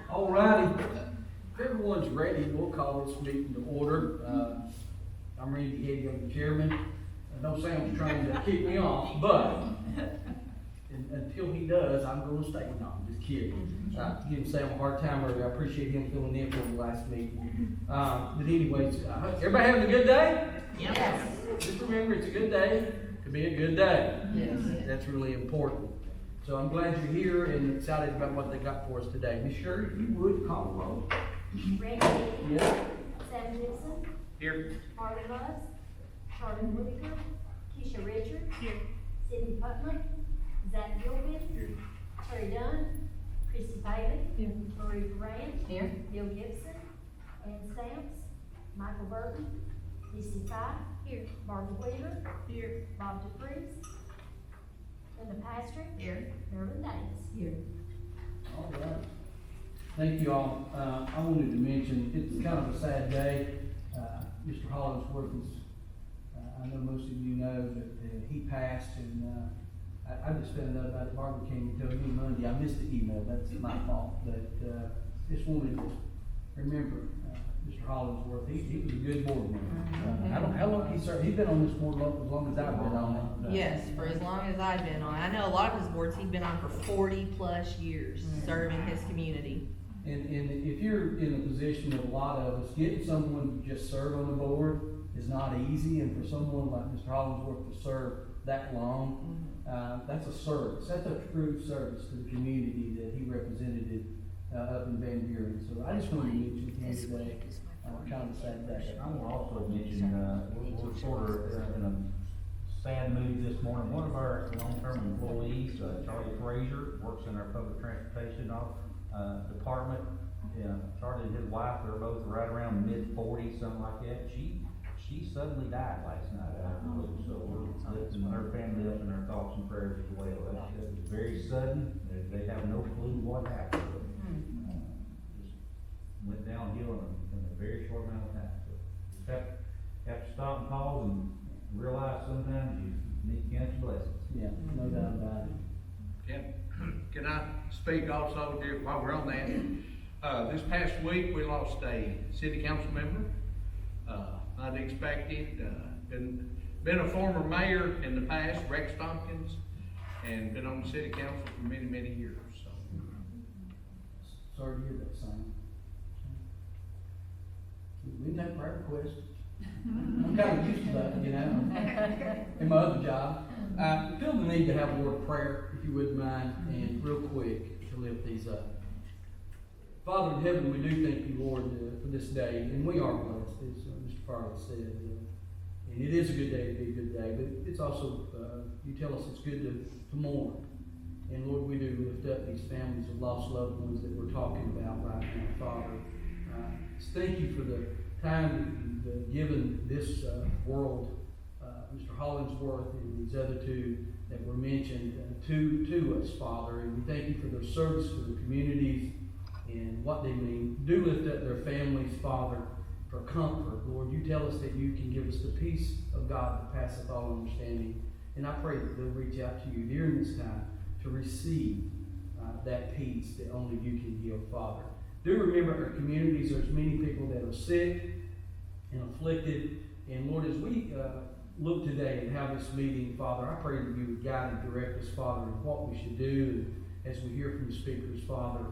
All righty, if everyone's ready, we'll call this meeting to order. I'm Randy Heady, I'm the chairman. Don't say I'm trying to kick me off, but until he does, I'm going to stay. No, I'm just kidding. Give him Sam a hard time earlier. I appreciate him filling in for the last meeting. But anyways, everybody having a good day? Yes. Just remember, it's a good day to be a good day. Yes. That's really important. So I'm glad you're here and excited about what they got for us today. Miss Shirley, if you would call the roll. Randy. Yeah. Sam Gibson. Here. Marlon Love. Charlie Whitaker. Keisha Richards. Here. Cindy Putnam. Zach Gilpin. Here. Terry Dunn. Chrissy Paley. Here. Marie Grant. Here. Bill Gibson. Ann Stamps. Michael Burton. Missy Ty. Here. Barbara Wheeler. Here. Bob DePreez. Linda Pastrick. Here. Marilyn Davis. Here. All right. Thank you all. I wanted to mention, it's kind of a sad day. Mr. Hollingsworth is, I know most of you know that he passed, and I just found out about it. Barbara came and told me Monday. I missed the email. That's my fault. But just wanted to remember Mr. Hollingsworth. He was a good board member. I don't know how long he served. He's been on this board as long as I've been on it. Yes, for as long as I've been on. I know a lot of his boards he's been on for 40+ years, serving his community. And if you're in the position of a lot of us, getting someone to just serve on the board is not easy, and for someone like Mr. Hollingsworth to serve that long, that's a service. That's a true service to the community that he represented up in Van Buren. So I just wanted to mention him today. Kind of a sad day. I want to also mention, we're sort of in a sad mood this morning. One of our long-term employees, Charlie Frazier, works in our public transportation department. Charlie and his wife, they're both right around mid-40s, something like that. She suddenly died last night out of the blue, so we're lifting her family up in our thoughts and prayers as well. That was very sudden. They have no clue what happened. Just went downhill in a very short amount of time. So just have to stop and pause and realize sometimes you need to count your blessings. Yeah, no doubt about it. Can I speak also here while we're on that? This past week, we lost a city council member, unexpected, been a former mayor in the past, Rex Tompkins, and been on the city council for many, many years, so. Sorry to hear that, son. We can take prayer requests. I'm kind of used to that, you know, in my other job. I feel the need to have a word of prayer, if you wouldn't mind, and real quick to lift these up. Father in heaven, we do thank you, Lord, for this day, and we are blessed, as Mr. Farley said. And it is a good day to be a good day, but it's also, you tell us it's good to mourn. And Lord, we do lift up these families of lost loved ones that we're talking about right now, Father. Thank you for the time that you've given this world, Mr. Hollingsworth and these other two that were mentioned to us, Father. And we thank you for their service to the communities and what they mean. Do lift up their families, Father, for comfort. Lord, you tell us that you can give us the peace of God that passeth all understanding. And I pray that they'll reach out to you during this time to receive that peace that only you can give, Father. Do remember our communities. There's many people that are sick and afflicted. And Lord, as we look today at how this meeting, Father, I pray that you would guide and direct us, Father, in what we should do. And as we hear from the speakers, Father,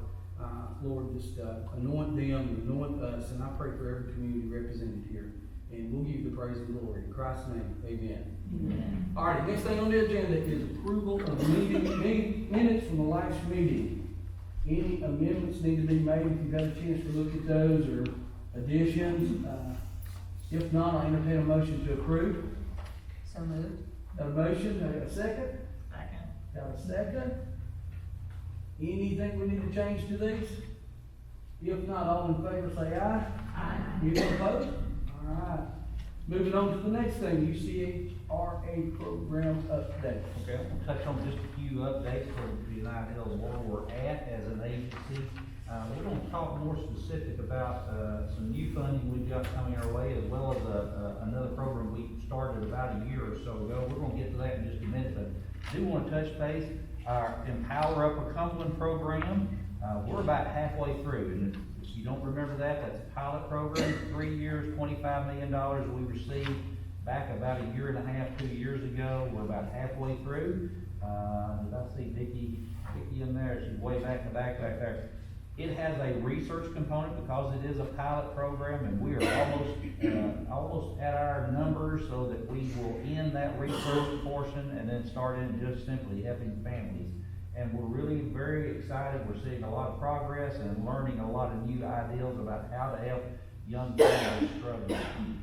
Lord, just anoint them and anoint us. And I pray for every community represented here. And we'll give you the praise and glory. In Christ's name, amen. Amen. All right, next thing on the agenda is approval of minutes from the last meeting. Any amendments need to be made if you've had a chance to look at those, or additions? If not, I'll entertain a motion to approve. So moved. Got a motion, got a second? Second. Got a second? Anything we need to change to these? If not, all in favor say aye. Aye. You opposed? All right. Moving on to the next thing, UCHRA program update. Okay, I'm gonna touch on just a few updates for the United Health where we're at as an agency. We're gonna talk more specific about some new funding we've got coming our way, as well as another program we started about a year or so ago. We're gonna get to that in just a minute, but I do want to touch base. Our Empower Upper Cumberland program, we're about halfway through, and if you don't remember that, that's a pilot program, 3 years, $25 million we received back about a year and a half, 2 years ago. We're about halfway through. Did I see Vicki in there? She's way back in the back there. It has a research component because it is a pilot program, and we are almost at our numbers so that we will end that research portion and then start in just simply helping families. And we're really very excited. We're seeing a lot of progress and learning a lot of new ideas about how to help young families struggling.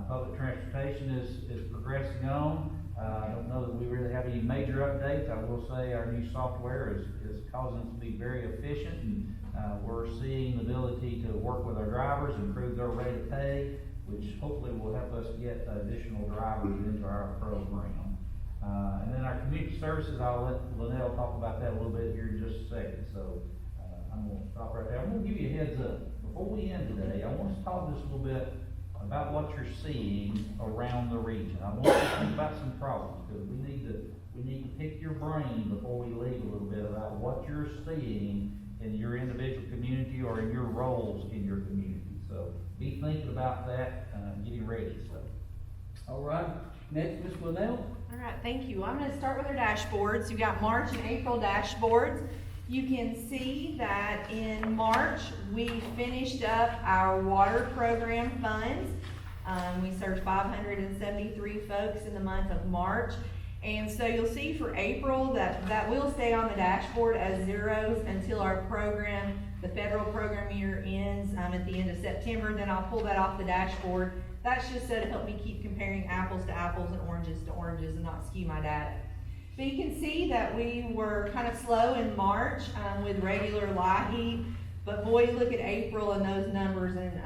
Public transportation is progressing on. I don't know that we really have any major updates. I will say our new software is causing us to be very efficient, and we're seeing the ability to work with our drivers, improve their rate of pay, which hopefully will help us get additional drivers into our program. And then our community services, I'll let Lynell talk about that a little bit here in just a second. So I'm going to stop right there. I'm going to give you a heads up. Before we end today, I want to talk just a little bit about what you're seeing around the region. I want you to think about some problems, because we need to pick your brain before we leave a little bit about what you're seeing in your individual community or in your roles in your community. So be thinking about that, getting ready. So. All right, next, Ms. Linnell. All right, thank you. I'm gonna start with our dashboards. You've got March and April dashboards. You can see that in March, we finished up our water program funds. We served 573 folks in the month of March. And so you'll see for April that will stay on the dashboard as zeros until our program, the federal program year ends at the end of September. Then I'll pull that off the dashboard. That's just so to help me keep comparing apples to apples and oranges to oranges and not skew my data. But you can see that we were kind of slow in March with regular LIHEAP, but boy, look at April and those numbers and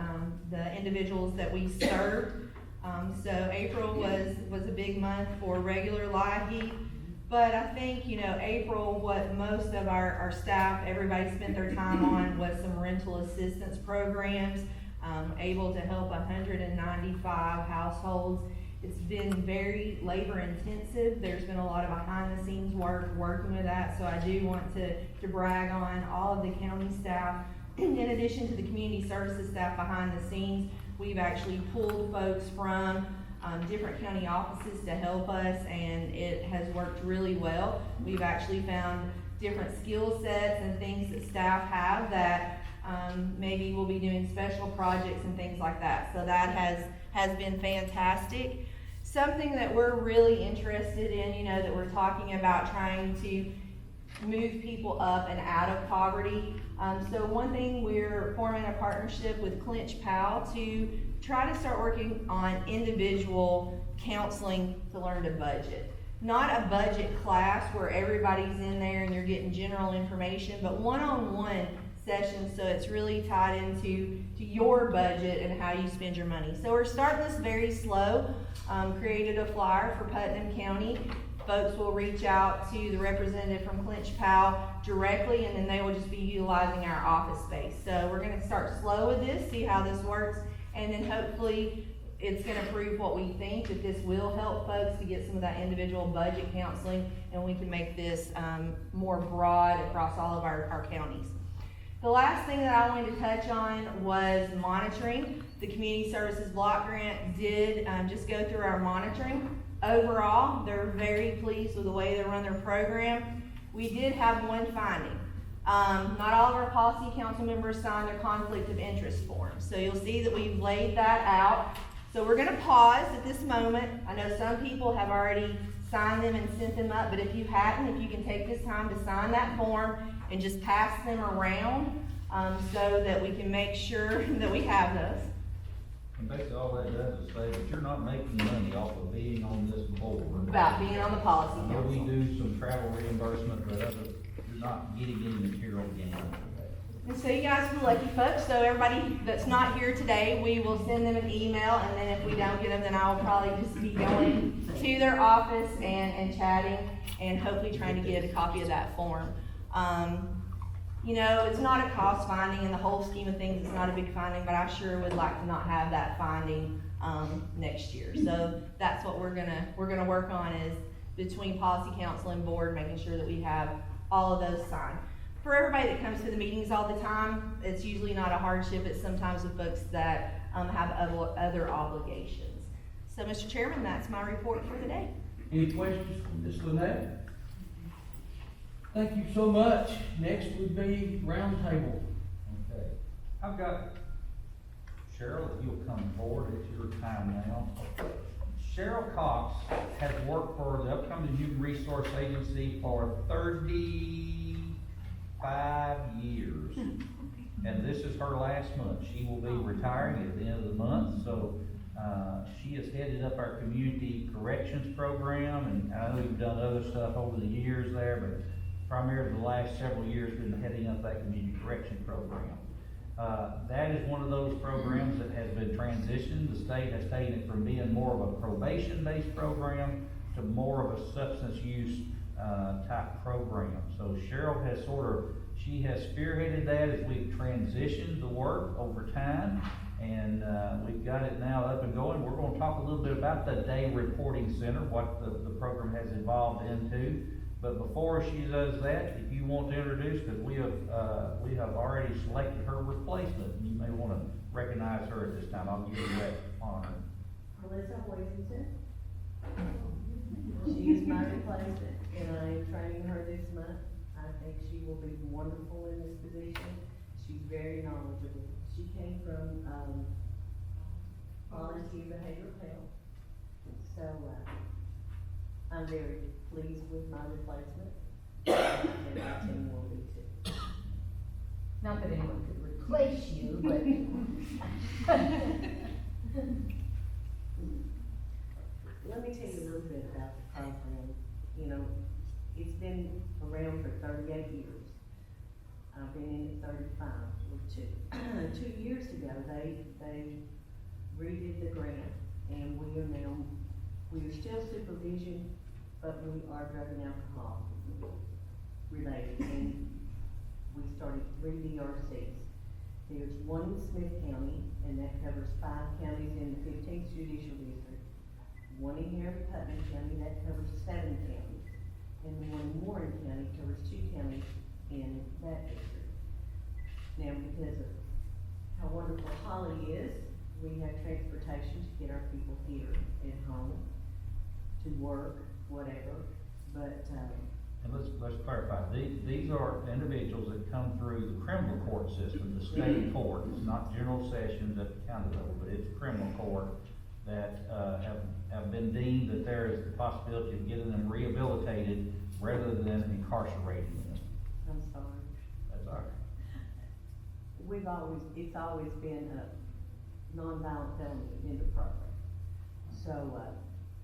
the individuals that we served. So April was a big month for regular LIHEAP, but I think, April, what most of our staff, everybody spent their time on was some rental assistance programs, able to help 195 households. It's been very labor intensive. There's been a lot of behind the scenes work working with that, so I do want to brag on all of the county staff. In addition to the community services staff behind the scenes, we've actually pulled folks from different county offices to help us, and it has worked really well. We've actually found different skill sets and things that staff have that maybe we'll be doing special projects and things like that. So that has been fantastic. Something that we're really interested in, that we're talking about trying to move people up and out of poverty. So one thing, we're forming a partnership with Clinch Powell to try to start working on individual counseling to learn to budget. Not a budget class where everybody's in there and you're getting general information, but one-on-one sessions, so it's really tied into your budget and how you spend your money. So we're starting this very slow. Created a flyer for Putnam County. Folks will reach out to the representative from Clinch Powell directly, and then they will just be utilizing our office space. So we're going to start slow with this, see how this works, and then hopefully it's going to prove what we think, that this will help folks to get some of that individual budget counseling, and we can make this more broad across all of our counties. The last thing that I wanted to touch on was monitoring. The Community Services Block Grant did just go through our monitoring. Overall, they're very pleased with the way they run their program. We did have one finding. Not all of our policy council members signed their conflict of interest forms. So you'll see that we've laid that out. So we're gonna pause at this moment. I know some people have already signed them and sent them up, but if you hadn't, if you can take this time to sign that form and just pass them around so that we can make sure that we have those. And basically all that does is say that you're not making money off of being on this board. About being on the policy I know we council. do some travel reimbursement, but you're not getting any material gain. And so you guys are lucky folks, so everybody that's not here today, we will send them an email, and then if we don't get them, then I will probably just be going to their office and chatting, and hopefully trying to get a copy of that form. It's not a cost finding in the whole scheme of things, it's not a big finding, but I sure would like to not have that finding next year. So that's what we're gonna work on, is between policy council and board, making sure that we have all of those signed. For everybody that comes to the meetings all the time, it's usually not a hardship, it's sometimes with folks that, have other obligations. So, Mr. Chairman, that's my report for the day. Any questions from Ms. Lynette? Thank you so much. Next would be roundtable. Okay, I've got, Cheryl, if you'll come forward, it's your time now. Cheryl Cox has worked for the upcoming Human Resource Agency for 35 years. And this is her last month. She will be retiring at the end of the month, so, she has headed up our community corrections program, and I know you've done other stuff over the years there, but primarily the last several years been heading up that community correction program. That is one of those programs that has been transitioned. The state has taken it from being more of a probation-based program to more of a substance use, type program. So Cheryl has she has spearheaded that as we've transitioned the work over time, and we've got it now up and going. We're gonna talk a little bit about the Day Reporting Center, what the program has evolved into. But before she does that, if you want to introduce, because we have already selected her replacement, you may want to recognize her at this time. I'll give you that honor. Melissa Washington. She is my replacement, and I am training her this month. I think she will be wonderful in this position. She's very knowledgeable. She came from, volunteer behavioral health. So, I'm very pleased with my replacement, and my team will be too. Not that anyone could replace you, but. Let me tell you a little bit about the program. You know, it's been around for 38 years. I've been in it 35 or 2. 2 years ago, they redid the grant, and we are still supervision, but we are drug and alcohol related, and we started 3 DRCs. There's one in Smith County, and that covers 5 counties in the 15th Judicial District. One in Harry Putnam County, that covers 7 counties. And the one in Warren County covers 2 counties in that district. Now, because of how wonderful Holly is, we have transportation to get our people here at home, to work, whatever, but, And let's clarify, these are individuals that come through the criminal court system, the state court. It's not general sessions at the county level, but it's criminal court that, have been deemed that there is the possibility of getting them rehabilitated rather than incarcerating them. I'm sorry. That's all right. It's always been a nonviolent felony offender program. So,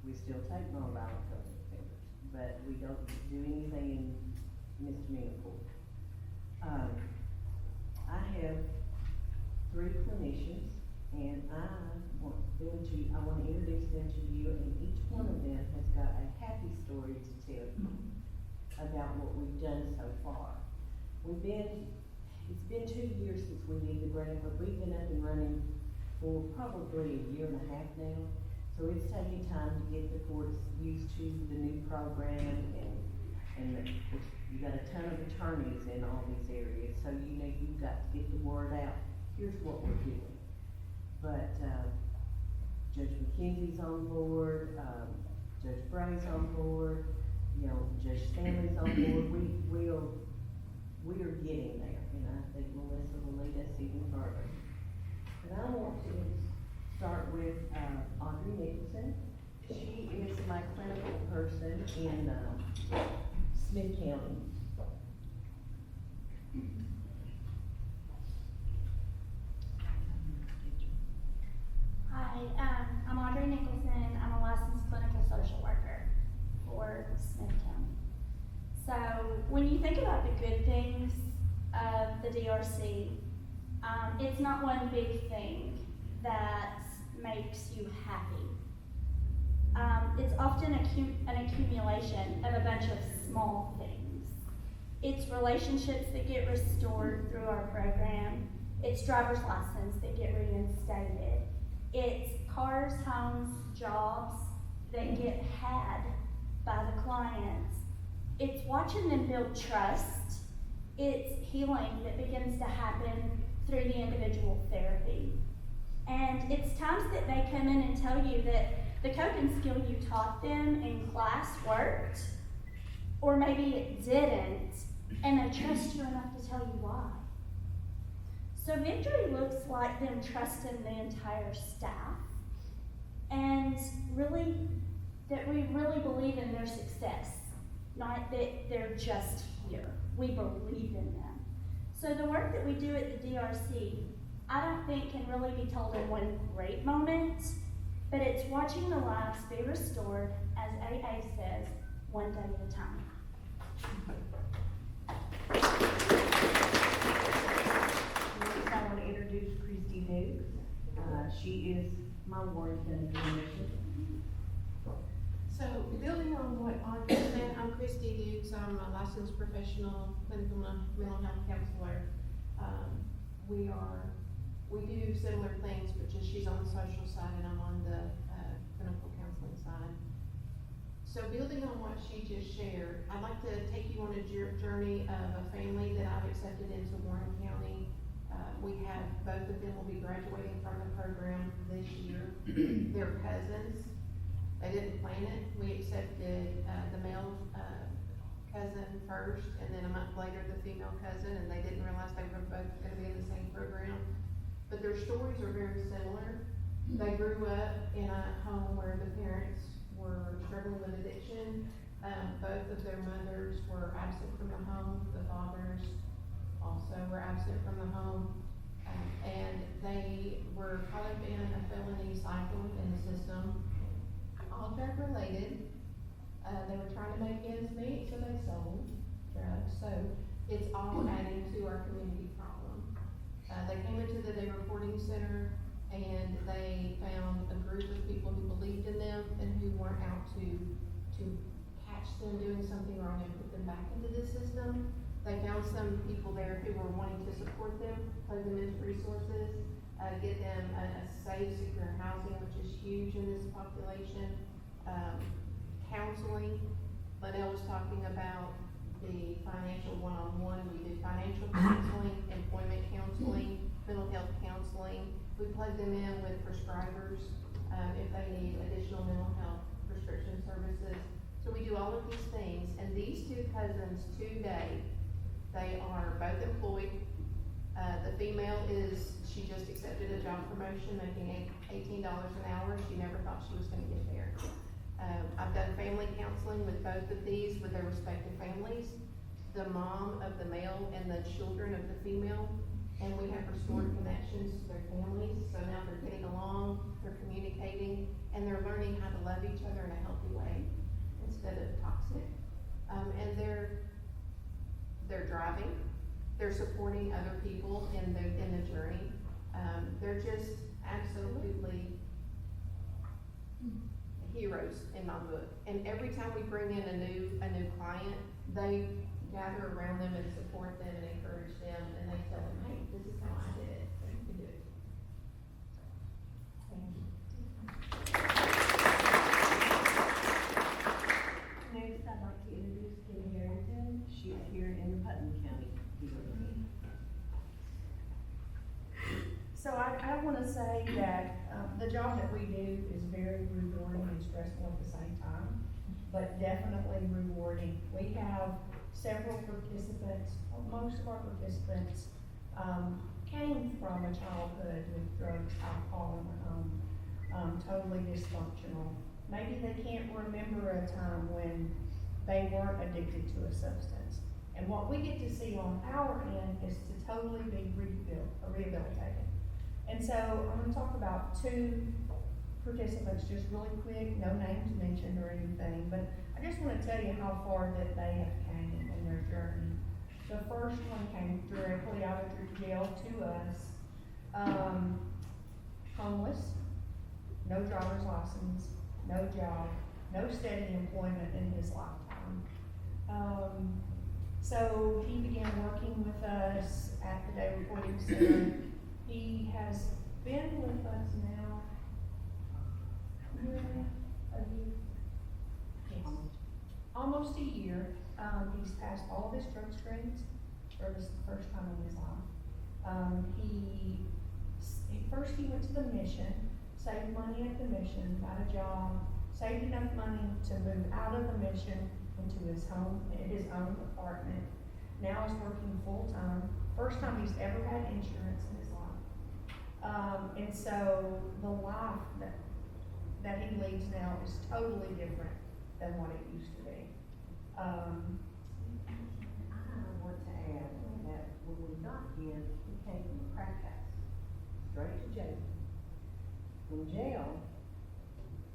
we still take nonviolent felony offenders, but we don't do anything in misdemeanor court. I have 3 clinicians, and I want to introduce them to you, and each one of them has got a happy story to tell you about what we've done so far. It's been 2 years since we did the grant, but we've been up and running for probably 1.5 years now. So it's taking time to get the courts used to the new program, and you got a ton of attorneys in all these areas, so you've got to get the word out. Here's what we're doing. But, Judge McKenzie's on board, Judge Bray's on board, Judge Stanley's on board. We are getting there, and I think Melissa will lead us even further. But I want to start with, Audrey Nicholson. She is my clinical person in, Smith County. Hi, I'm Audrey Nicholson. I'm a licensed clinical social worker for Smith County. So when you think about the good things of the DRC, it's not one big thing that makes you happy. It's often an accumulation of a bunch of small things. It's relationships that get restored through our program. It's driver's license that get reinstated. It's cars, homes, jobs that get had by the clients. It's watching them build trust. It's healing that begins to happen through the individual therapy. And it's times that they come in and tell you that the coping skill you taught them in class worked, or maybe it didn't, and they trust you enough to tell you why. So victory looks like them trusting the entire staff, and really, that we really believe in their success, not that they're just here. We believe in them. So the work that we do at the DRC, I don't think can really be told in one great moment, but it's watching the lives be restored, as AA says, one day at a time. Next, I want to introduce Christy Nukes. She is my ward clinician. So, building on what Audrey said, I'm Christy Dukes, I'm a licensed professional clinical mental health counselor. We do similar things, but just she's on the social side and I'm on the clinical counseling side. So building on what she just shared, I'd like to take you on a journey of a family that I've accepted into Warren County. We have, both of them will be graduating from the program this year. They're cousins. They didn't plan it. We accepted the male cousin first, and then a month later the female cousin, and they didn't realize they were both going to be in the same program. But their stories are very similar. They grew up in a home where the parents were struggling with addiction. Both of their mothers were absent from the home. The fathers also were absent from the home. And they were caught up in a felony cycle in the system, all drug related. They were trying to make ends meet, so they sold drugs. So it's all adding to our community problem. They came into the day reporting center and they found a group of people who believed in them and who weren't out to catch them doing something wrong and put them back into the system. They found some people there who were wanting to support them, plug them into resources, get them a safe, secure housing, which is huge in this population. Counseling, Linnell was talking about the financial one-on-one. We did financial counseling, employment counseling, mental health counseling. We plug them in with prescribers if they need additional mental health prescription services. So we do all of these things, and these two cousins today, they are both employed. The female she just accepted a job promotion, making $18 an hour. She never thought she was going to get there. I've done family counseling with both of these with their respective families, the mom of the male and the children of the female, and we have restored connections to their families. So now they're getting along, they're communicating, and they're learning how to love each other in a healthy way instead of toxic. And they're driving, they're supporting other people in the journey. They're just absolutely heroes in my book. And every time we bring in a new client, they gather around them and support them and encourage them, and they tell them, hey, this is how I did it, so you can do it. Thank you. Next, I'd like to introduce Kim Harrington. She's here in Putnam County. So I want to say that the job that we do is very rewarding and stressful at the same time, but definitely rewarding. We have several participants, most of our participants came from a childhood with drugs, alcohol in the home, totally dysfunctional. Maybe they can't remember a time when they weren't addicted to a substance. And what we get to see on our end is to totally be rehabilitated. And so I'm going to talk about two participants just really quick, no names mentioned or anything, but I just want to tell you how far that they have came in their journey. The first one came directly out of jail to us, homeless, no driver's license, no job, no steady employment in his lifetime. So he began working with us at the Day Reporting Center. He has been with us now, a year. Yes. He's passed all of his drug screens for the first time in his life. First he went to the mission, saved money at the mission, got a job, saved enough money to move out of the mission into his own apartment. Now he's working full-time, first time he's ever had insurance in his life. And so the life that he leads now is totally different than what it used to be. I want to add that when we got him, he came from a crack house, straight to jail. From jail,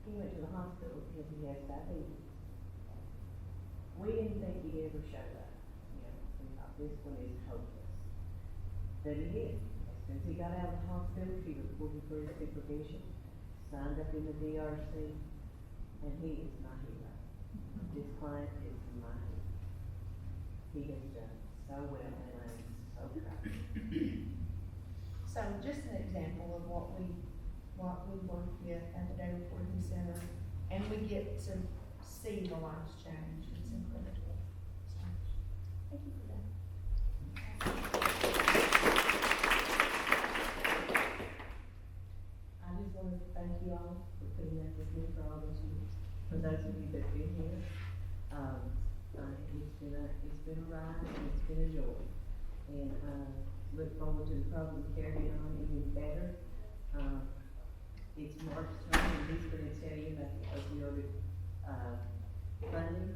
he went to the hospital because he has diabetes. We didn't think he'd ever show up, we thought this one is hopeless. But he did. As soon as he got out of the hospital, he reported for his supervision, signed up in the DRC, and he is my hero. This client is my hero. He has done so well, and I'm so proud. So just an example of what we work with at the Day Reporting Center, and we get to see the lives change. It's incredible. So, thank you for that. I just want to thank you all for putting up with me for all those years. For those of you that've been here, it's been a ride and it's been a joy. And look forward to the program carrying on even better. It's Mark's turn, and he's going to tell you about the opioid funding,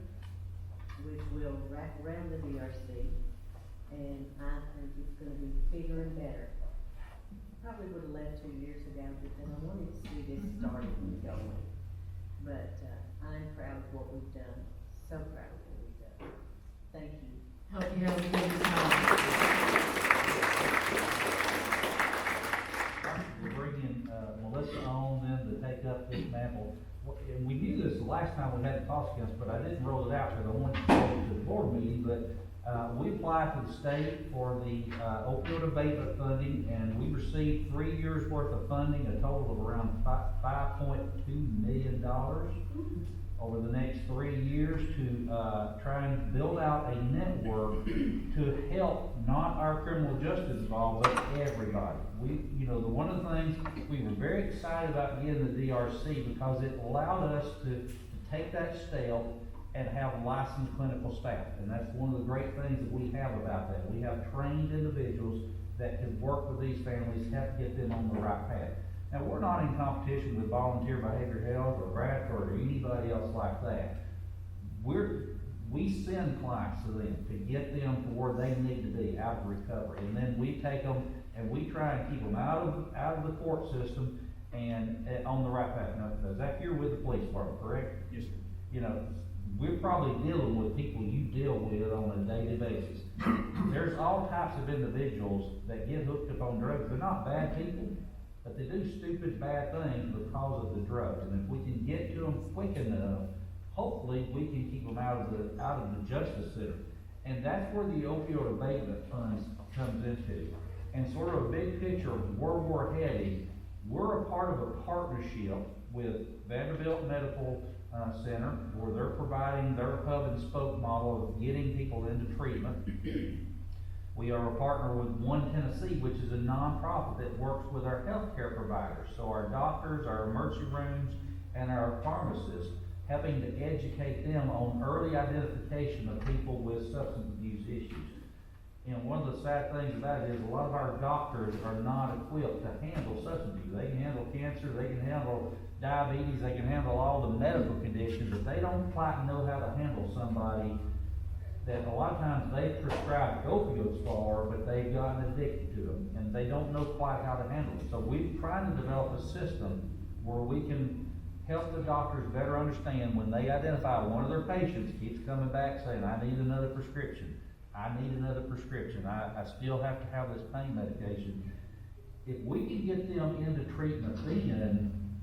which will wrap around the DRC, and I think it's going to be bigger and better. Probably would have left 2 years ago, but then I wanted to see this started and going. But I'm proud of what we've done, so proud of what we've done. Thank you. Hope you have a good time. We're bringing Melissa on then to take up this mantle. And we knew this the last time we had the cost accounts, but I didn't roll it out because I wanted to go to the board meeting. But we applied to the state for the opioid abatement funding, and we received 3 years worth of funding, a total of around $5.2 million over the next 3 years to try and build out a network to help not our criminal justice involved, but everybody. One of the things we were very excited about getting the DRC because it allowed us to take that step and have licensed clinical staff. And that's one of the great things that we have about that. We have trained individuals that can work with these families, help get them on the right path. Now, we're not in competition with Volunteer Behavior Health or Bradford or anybody else like that. We send clients to them to get them to where they need to be out of recovery. And then we take them and we try and keep them out of the court system and on the right path. Now, Zach, you're with the police department, correct? Yes, sir. We're probably dealing with people you deal with on a daily basis. There's all types of individuals that get hooked up on drugs. They're not bad people, but they do stupid, bad things because of the drugs. And if we can get to them quick enough, hopefully we can keep them out of the justice center. And that's where the opioid abatement funds comes into. And sort of a big picture of where we're heading, we're a part of a partnership with Vanderbilt Medical Center, where they're providing their hub and spoke model of getting people into treatment. We are a partner with One Tennessee, which is a nonprofit that works with our healthcare providers. So our doctors, our emergency rooms, and our pharmacists, helping to educate them on early identification of people with substance abuse issues. And one of the sad things about it is a lot of our doctors are not equipped to handle substance abuse. They can handle cancer, they can handle diabetes, they can handle all the medical conditions, but they don't quite know how to handle somebody that a lot of times they've prescribed opioids for, but they've gotten addicted to them, and they don't know quite how to handle it. So we're trying to develop a system where we can help the doctors better understand when they identify one of their patients keeps coming back saying, I need another prescription. I need another prescription. I still have to have this pain medication. If we can get them into treatment then,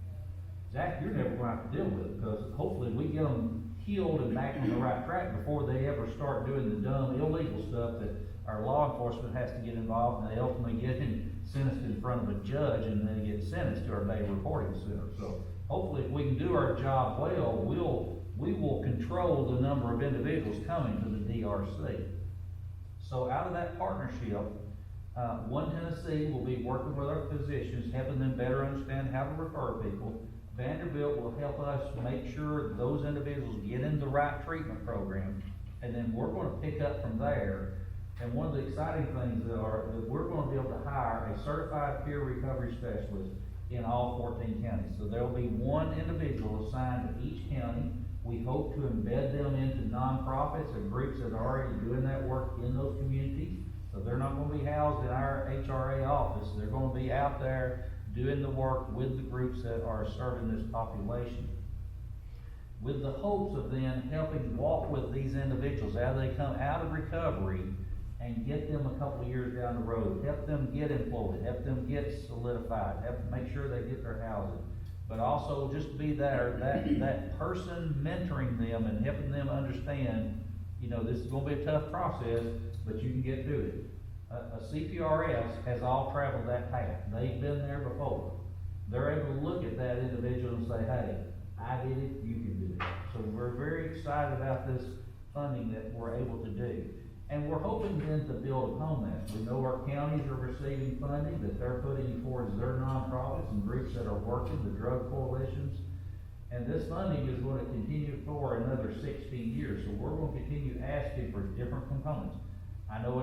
Zach, you're never going to have to deal with it, because hopefully we get them healed and back on the right track before they ever start doing the dumb, illegal stuff that our law enforcement has to get involved, and they ultimately get him sentenced in front of a judge and then get sentenced to our day reporting center. So hopefully if we can do our job well, we'll we will control the number of individuals coming to the DRC. So out of that partnership, One Tennessee will be working with our physicians, helping them better understand how to refer people. Vanderbilt will help us make sure those individuals get in the right treatment program, and then we're gonna pick up from there. And one of the exciting things that we're gonna be able to hire a certified peer recovery specialist in all 14 counties. So there'll be one individual assigned to each county. We hope to embed them into nonprofits and groups that are already doing that work in those communities. So they're not gonna be housed in our HRA office, they're gonna be out there doing the work with the groups that are serving this population. With the hopes of then helping walk with these individuals as they come out of recovery and get them a couple of years down the road, help them get employed, help them get solidified, help make sure they get their housing. But also just be there, that person mentoring them and helping them understand, you know, this is gonna be a tough process, but you can get through it. A CPRS has all traveled that path. They've been there before. They're able to look at that individual and say, hey, I did it, you can do it. So we're very excited about this funding that we're able to do. And we're hoping then to build upon that. We know our counties are receiving funding that they're putting towards their nonprofits and groups that are working, the drug coalitions. And this funding is going to continue for another 16 years. So we're going to continue asking for different components. I know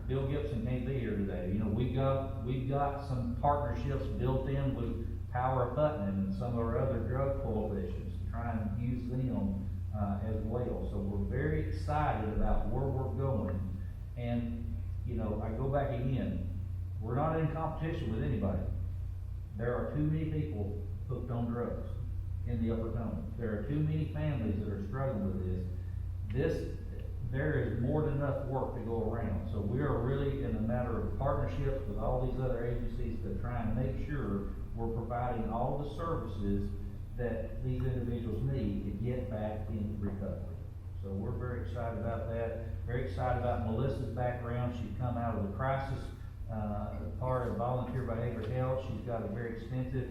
Bill Gibson can't be here today. You know, we've got some partnerships built in with Power of Putnam and some of our other drug coalitions to try and use them as well. So we're very excited about where we're going. And, you know, I go back again, we're not in competition with anybody. There are too many people hooked on drugs in the Upper Potomac. There are too many families that are struggling with this. There is more than enough work to go around. So we are really in a matter of partnerships with all these other agencies to try and make sure we're providing all the services that these individuals need to get back in recovery. So we're very excited about that. Very excited about Melissa's background. She's come out of the crisis part of volunteer behavioral health. She's got a very extensive,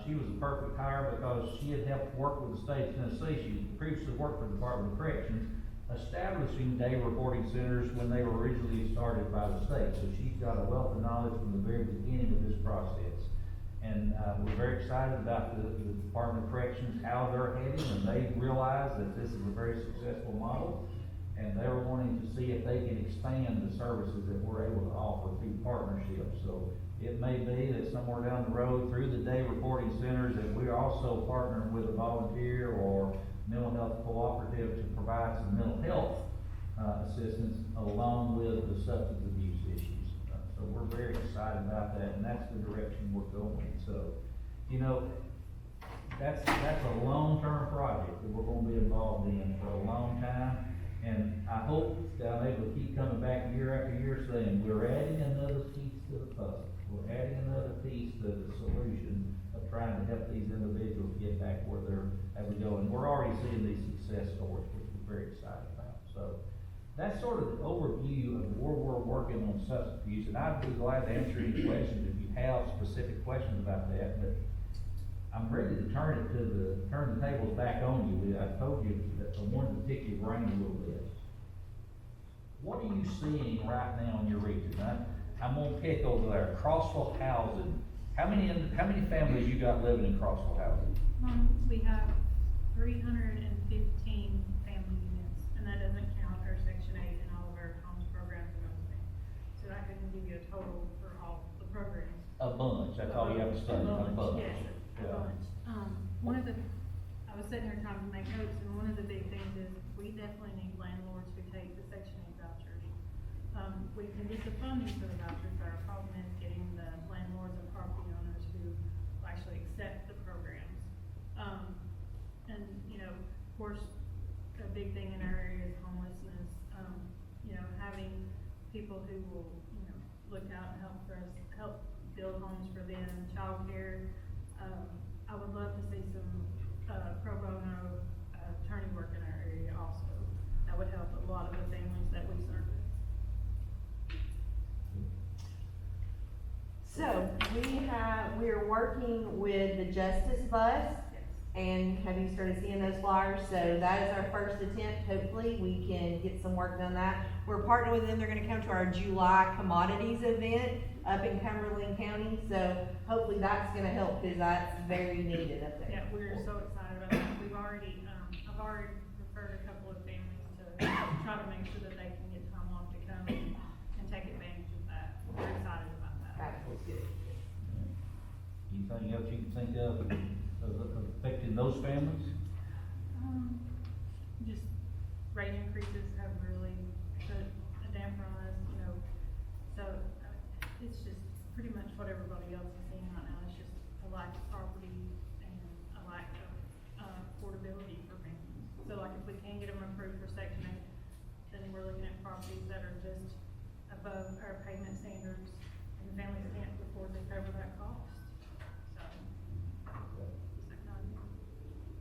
she was a perfect hire because she had helped work with the state of Tennessee. She previously worked for the Department of Corrections, establishing day reporting centers when they were originally started by the state. So she's got a wealth of knowledge from the very beginning of this process. And we're very excited about the Department of Corrections, how they're heading, and they realize that this is a very successful model. And they're wanting to see if they can expand the services that we're able to offer through partnerships. So it may be that somewhere down the road through the day reporting centers that we're also partnering with a volunteer or mental health cooperative to provide some mental health assistance along with the substance abuse issues. So we're very excited about that, and that's the direction we're going. So, you know, that's a long-term project that we're gonna be involved in for a long time. And I hope that I'm able to keep coming back year after year saying, we're adding another piece to the puzzle. We're adding another piece to the solution of trying to help these individuals get back where they're, as we go. And we're already seeing these success stories, which we're very excited about. So that's sort of the overview of where we're working on substance abuse. And I'd be glad to answer any questions if you have specific questions about that. But I'm ready to turn the tables back on you. I told you that I wanted to pick your brain a little bit. What are you seeing right now in your region? I'm gonna pick over there, Crossville housing. How many families you got living in Crossville housing? We have 315 family units, and that doesn't count our Section 8 and all of our homes programs and other things. So I couldn't give you a total for all the programs. A bunch, that's all you have to say, a bunch. Yes, a bunch. I was sitting here trying to make notes, and one of the big things is we definitely need landlords who take the Section 8 vouchers. We can get the funding for the vouchers, but our problem is getting the landlords and property owners who actually accept the programs. And, you know, of course, a big thing in our area is homelessness. You know, having people who will, you know, look out and help build homes for them, childcare. I would love to see some pro bono attorney work in our area also. That would help a lot of the families that we serve. So we are working with the Justice Bus. And have you started seeing those flyers? So that is our first attempt. Hopefully, we can get some work done that. We're partnering with them. They're gonna come to our July commodities event up in Cumberland County. So hopefully that's gonna help, cause that's very needed up there. Yeah, we're so excited about that. We've already, I've already referred a couple of families to try to make sure that they can get time off to come and take advantage of that. We're excited about that. That was good. Anything else you can think of affecting those families? Just rate increases have really put a damper on us, you know, so it's just pretty much what everybody else is seeing right now. It's just a lack of property and a lack of affordability for families. So like if we can get them approved for Section 8, then we're looking at properties that are just above our payment standards, and the families can't afford to cover that cost. So,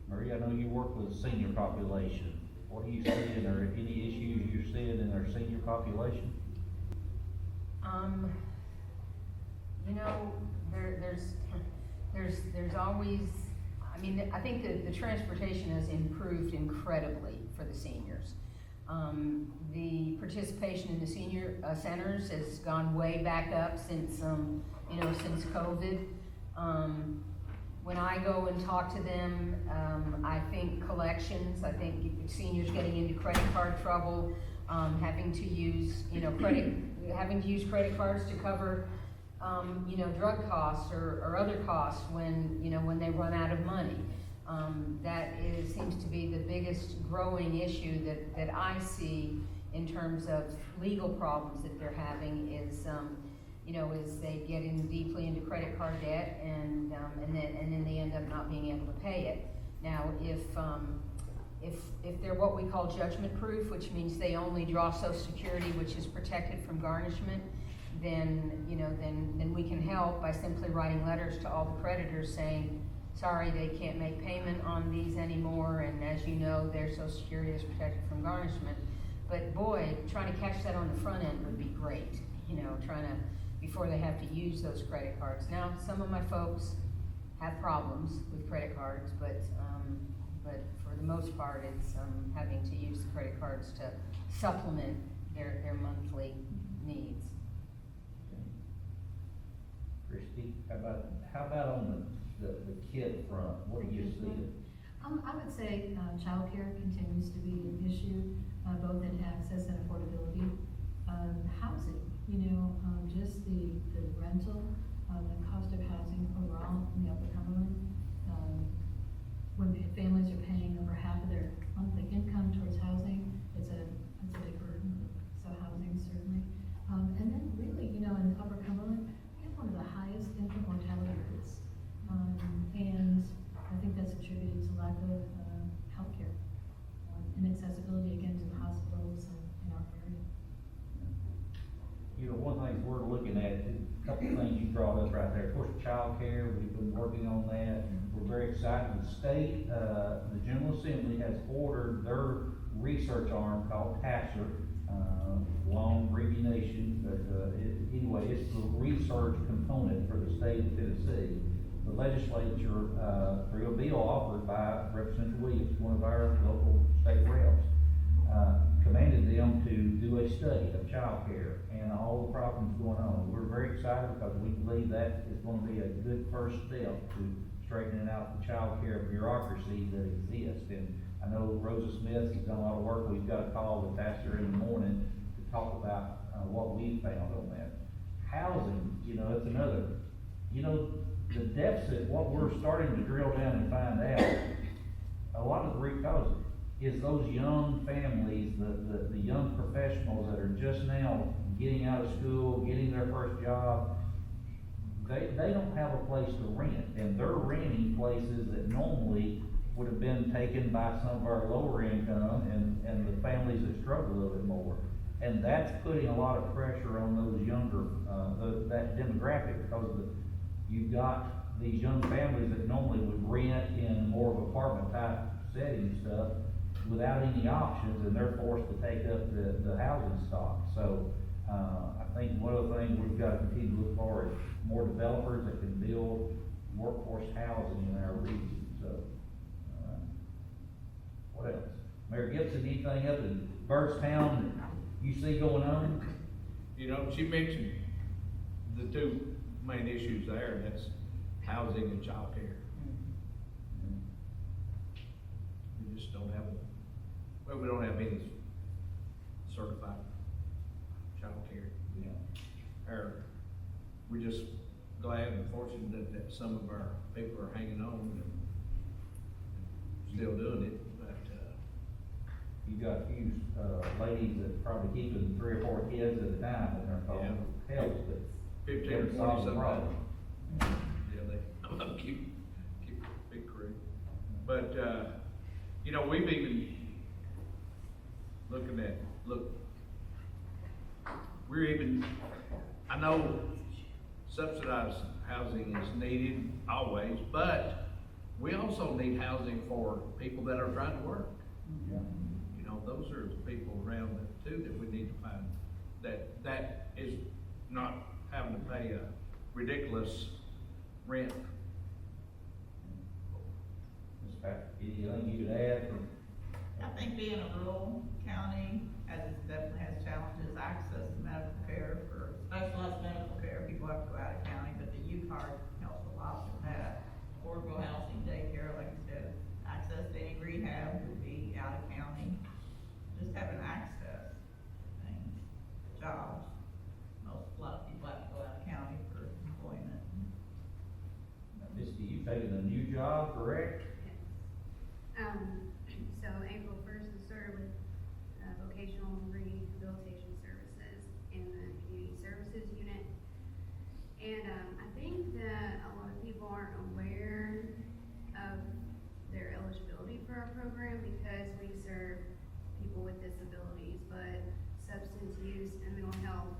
Marie, I know you work with the senior population. What are you seeing, or any issues you're seeing in our senior population? You know, there's always, I mean, I think that the transportation has improved incredibly for the seniors. The participation in the senior centers has gone way back up since, you know, since COVID. When I go and talk to them, I think collections, I think seniors getting into credit card trouble, having to use, you know, having to use credit cards to cover, you know, drug costs or other costs when, you know, when they run out of money. Seems to be the biggest growing issue that I see in terms of legal problems that they're having is, you know, is they get in deeply into credit card debt and then they end up not being able to pay it. Now, if they're what we call judgment proof, which means they only draw Social Security, which is protected from garnishment, then, you know, then we can help by simply writing letters to all the creditors saying, sorry, they can't make payment on these anymore, and as you know, their Social Security is protected from garnishment. But boy, trying to catch that on the front end would be great, you know, before they have to use those credit cards. Now, some of my folks have problems with credit cards, but for the most part, it's having to use the credit cards to supplement their monthly needs. Christie, how about on the kid front, what are you seeing? I would say, childcare continues to be an issue, both in access and affordability. Housing, you know, just the rental, the cost of housing overall in the Upper Cumberland. When families are paying over half of their monthly income towards housing, it's a big burden, so housing certainly. And then really, you know, in Upper Cumberland, we have one of the highest infant mortality rates. And I think that's attributed to lack of healthcare and accessibility again to the hospitals in our area. You know, one thing we're looking at, a couple of things you brought up right there. Of course, childcare, we've been working on that. We're very excited. The state, the General Assembly has ordered their research arm called TASER, long abbreviation, but anyway, it's the research component for the state of Tennessee. The legislature, through a bill offered by Representative Williams, one of our local state reps, commanded them to do a study of child care and all the problems going on. We're very excited because we believe that is going to be a good first step to straightening out the child care bureaucracy that exists. And I know Rosa Smith has done a lot of work. We've got a call with Pastor in the morning to talk about what we found on that. Housing, you know, it's another, you know, the deficit, what we're starting to drill down and find out, a lot of the root cause is those young families, the young professionals that are just now getting out of school, getting their first job. They don't have a place to rent, and they're renting places that normally would have been taken by some of our lower income and the families that struggle a little bit more. And that's putting a lot of pressure on those younger, that demographic, because you've got these young families that normally would rent in more of apartment type setting stuff without any options, and they're forced to take up the housing stock. So, I think one of the things we've got to continue to look for is more developers that can build workforce housing in our region. So, What else? Mayor Gibson, anything up in Byrdstown that you see going on? You know, she mentioned the two main issues there, and that's housing and childcare. We just don't have, well, we don't have any certified childcare. Yeah. Or, we're just glad and fortunate that some of our people are hanging on and still doing it, but, You got a few, ladies that probably keeping 3 or 4 kids at a time in their home, helps, but. 15 or doesn't 20 solve the sometimes. problem. Yeah, they, keep a big crew. But, you know, we've even we're even, I know subsidized housing is needed always, but we also need housing for people that are trying to work. Yeah. You know, those are the people around that too that we need to find, that is not having to pay a ridiculous rent. Ms. Patrick, anything you could add from? I think being a rural county definitely has challenges, access to medical care, for specialized medical care, people have to go out of county, but the UCHRA helps a lot with that. Affordable housing, daycare, like you said, access to any rehab would be out of county, just having access to things, jobs. A lot of people have to go out of county for employment. Misty, you've taken a new job, correct? So April 1st, I started with vocational rehabilitation services in the community services unit. And I think that a lot of people aren't aware of their eligibility for our program because we serve people with disabilities, but substance use and mental health,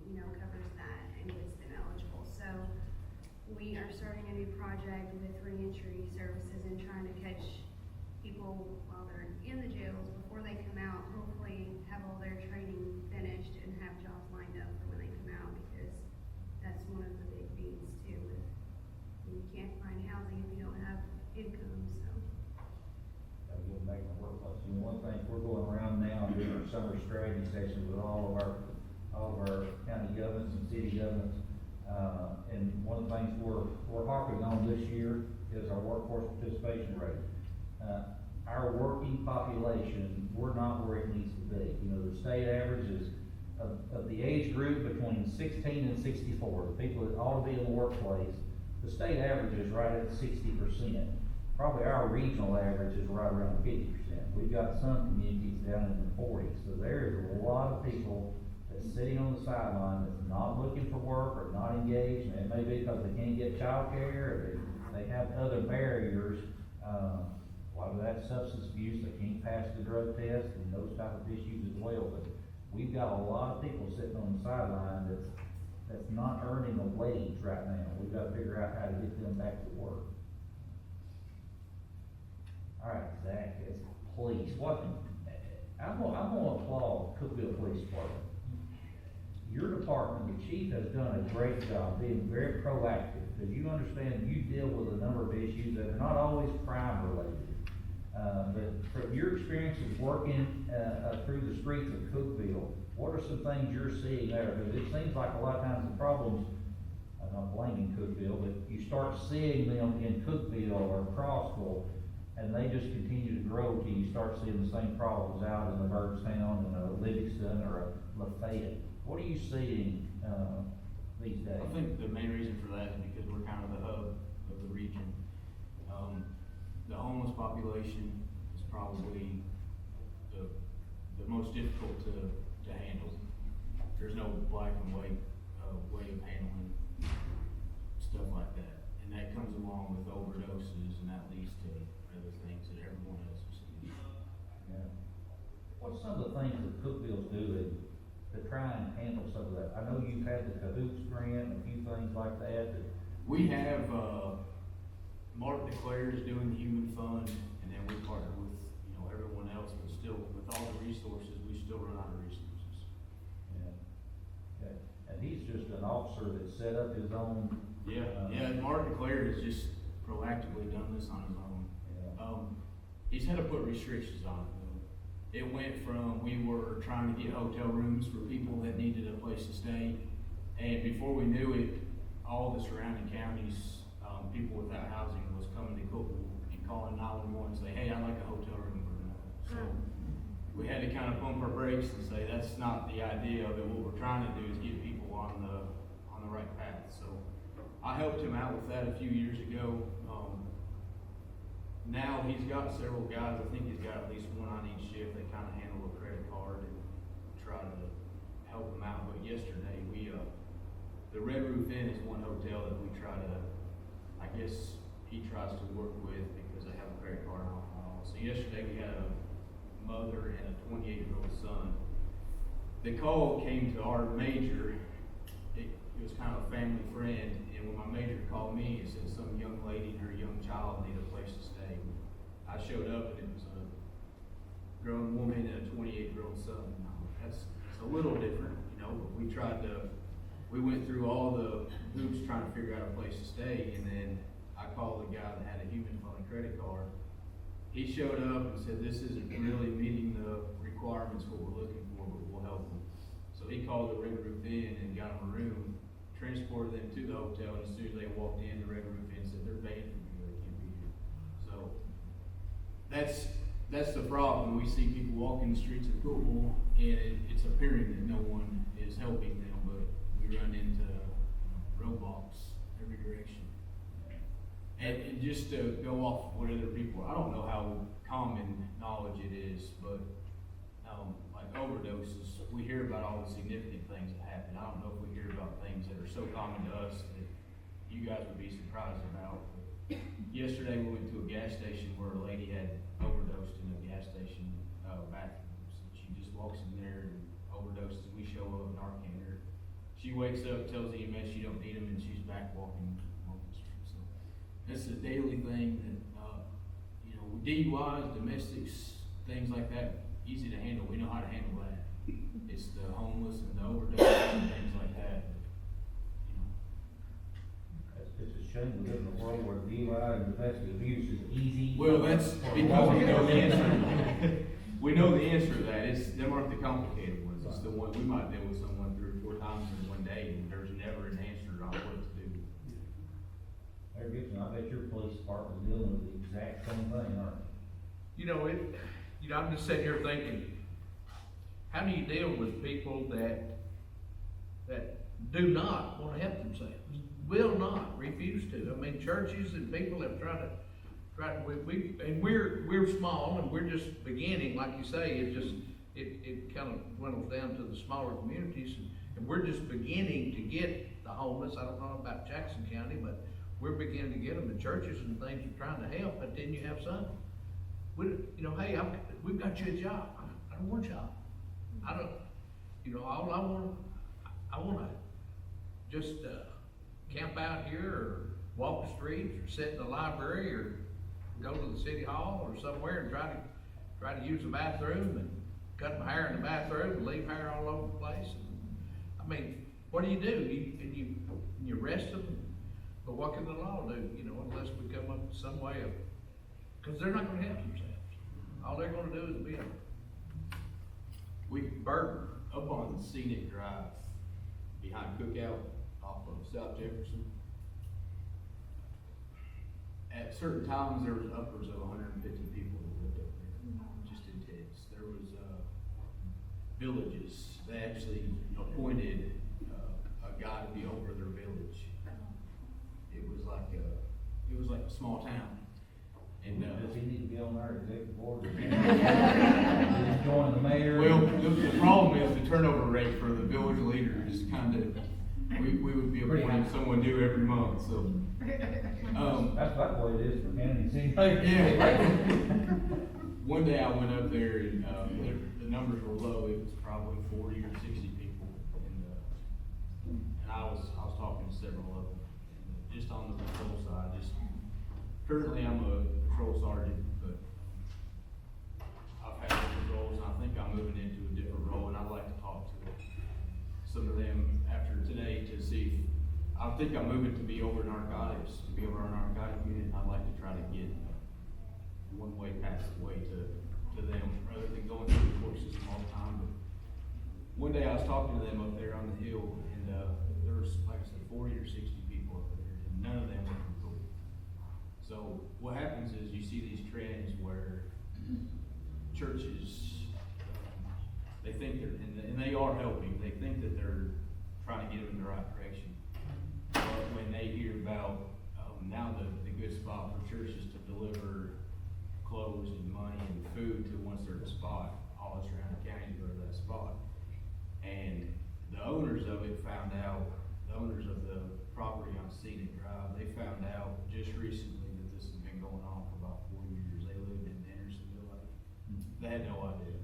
you know, covers that and gets them eligible. So we are starting a new project with reentry services and trying to catch people while they're in the jails before they come out, hopefully have all their training finished and have jobs lined up for when they come out, because that's one of the big needs too. You can't find housing if you don't have income, so. Gotta get back to workplace. And one thing, we're going around now and doing our summer strategy sessions with all of our county governments and city governments. And one of the things we're harping on this year is our workforce participation rate. Our working population, we're not where it needs to be. You know, the state average is of the age group between 16 and 64, the people that ought to be in the workplace, the state average is right at 60%. Probably our regional average is right around 50%. We've got some communities down in the 40s, so there is a lot of people that's sitting on the sideline that's not looking for work or not engaged, and it may be because they can't get childcare, or they have other barriers. A lot of that substance abuse, they can't pass the drug test and those type of issues as well, but we've got a lot of people sitting on the sideline that's not earning a wage right now. We've got to figure out how to get them back to work. All right, Zach, as police, I'm gonna applaud Cookeville Police Department. Your department, the chief, has done a great job being very proactive, because you understand you deal with a number of issues that are not always crime related. But from your experience of working, through the streets of Cookeville, what are some things you're seeing there? Because it seems like a lot of times the problems, I'm not blaming Cookeville, but you start seeing them in Cookeville or Crossville, and they just continue to grow till you start seeing the same problems out in the Byrdstown and Livingston or Lafayette. What are you seeing, these days? I think the main reason for that is because we're kind of the hub of the region. The homeless population is probably the most difficult to handle. There's no black and white way of handling stuff like that. And that comes along with overdoses, and that leads to other things that everyone else is seeing. Yeah. What's some of the things that Cookeville's doing to try and handle some of that? I know you've had the Cahoots grant and a few things like that. We have, Mark DeClaire is doing the human fund, and then we partner with, you know, everyone else, but still, with all the resources, we still run out of resources. Yeah. Okay. And he's just an officer that set up his own. Yeah, Mark DeClaire has just proactively done this on his own. Yeah. he's had to put restrictions on it. It went from, we were trying to get hotel rooms for people that needed a place to stay, and before we knew it, all the surrounding counties, people without housing was coming to Cookville and calling 911 and say, hey, I'd like a hotel room for tonight. So we had to kind of pump our brakes and say, that's not the idea of it. What we're trying to do is get people on the right path. So I helped him out with that a few years ago. Now he's got several guys, I think he's got at least one on each shift that kind of handle a credit card and try to help him out. But yesterday, the Red Roof Inn is one hotel that we try to, I guess he tries to work with because they have a credit card on file. So yesterday we had a mother and a 28-year-old son. The call came to our major. It was kind of a family friend, and when my major called me, it said some young lady and her young child needed a place to stay. I showed up and it was a grown woman and a 28-year-old son. It's a little different, you know, but we went through all the hoops trying to figure out a place to stay, and then I called the guy that had a human phone credit card. He showed up and said, this isn't really meeting the requirements what we're looking for, but we'll help him. So he called the Red Roof Inn and got him a room, transported them to the hotel, and as soon as they walked in, the Red Roof Inn said, they're paying for you, they can't be here. So that's the problem. We see people walking the streets of Cookville, and it's appearing that no one is helping them, but we run into roadblocks every direction. And just to go off what other people, I don't know how common knowledge it is, but like overdoses, we hear about all the significant things that happen. I don't know if we hear about things that are so common to us that you guys would be surprised about. But yesterday we went to a gas station where a lady had overdosed in a gas station bathroom. So she just walks in there and overdoses. We show up and Narcan her. She wakes up, tells the EMS she don't need them, and she's back walking the street. So that's a daily thing that, DUIs, domestics, things like that, easy to handle. We know how to handle that. It's the homeless and the overdoses and things like that. It's a shame we live in a world where DUI and domestic abuse is easy. Well, that's because we know the answer. We know the answer to that. Them aren't the complicated ones. It's the one we might deal with someone 3 or 4 times in one day, and there's never an answer on what to do. Mayor Gibson, I bet your police department is dealing with the exact same thing, aren't you? I'm just sitting here thinking, how do you deal with people that do not want to help themselves, will not, refuse to? I mean, churches and people have tried, and we're small and we're just beginning, like you say, it kind of dwindles down to the smaller communities, and we're just beginning to get the homeless. I don't know about Jackson County, but we're beginning to get them. The churches and things are trying to help, but then you have some. Hey, we've got you a job. I don't want a job. I don't, all I want to just camp out here or walk the streets or sit in the library or go to the city hall or somewhere and try to use the bathroom and cut my hair in the bathroom and leave hair all over the place. I mean, what do? You arrest them, but what can the law do? Unless we come up with some way of, because they're not going to help themselves. All they're going to do is be We burn up on Scenic Drive behind Cookout off of South Jefferson. At certain times, there was upwards of 150 people that lived up there, just intense. There was villages. They actually appointed a guy to be over their village. It was like a small town. And does he need to be on our executive board? He's joining the mayor. Well, the problem is the turnover rate for the village leader is kind of, we would be appointing someone new every month, so. That's like what it is for county seat. Yeah. One day I went up there and, the numbers were low. It was probably 40 or 60 people. And I was talking to several of them, just on the patrol side. Currently I'm a patrol sergeant, but I've had different roles, and I think I'm moving into a different role, and I'd like to talk to some of them after today to see if, I think I'm moving to be over narcotics, to be over our narcotic unit. I'd like to try to get one-way passageway to them, rather than going through the court system all the time. But one day I was talking to them up there on the hill, and, there was, like I said, 40 or 60 people up there, and none of them were from court. So what happens is you see these trends where churches, they think they're, and they are helping, they think that they're trying to get them in the right direction. But when they hear about, now the good spot for churches to deliver clothes and money and food to one certain spot, all surrounding counties go to that spot. And the owners of it found out, the owners of the property on Scenic Drive, they found out just recently that this has been going on for about 4 years. They lived in Andersonville, like, they had no idea.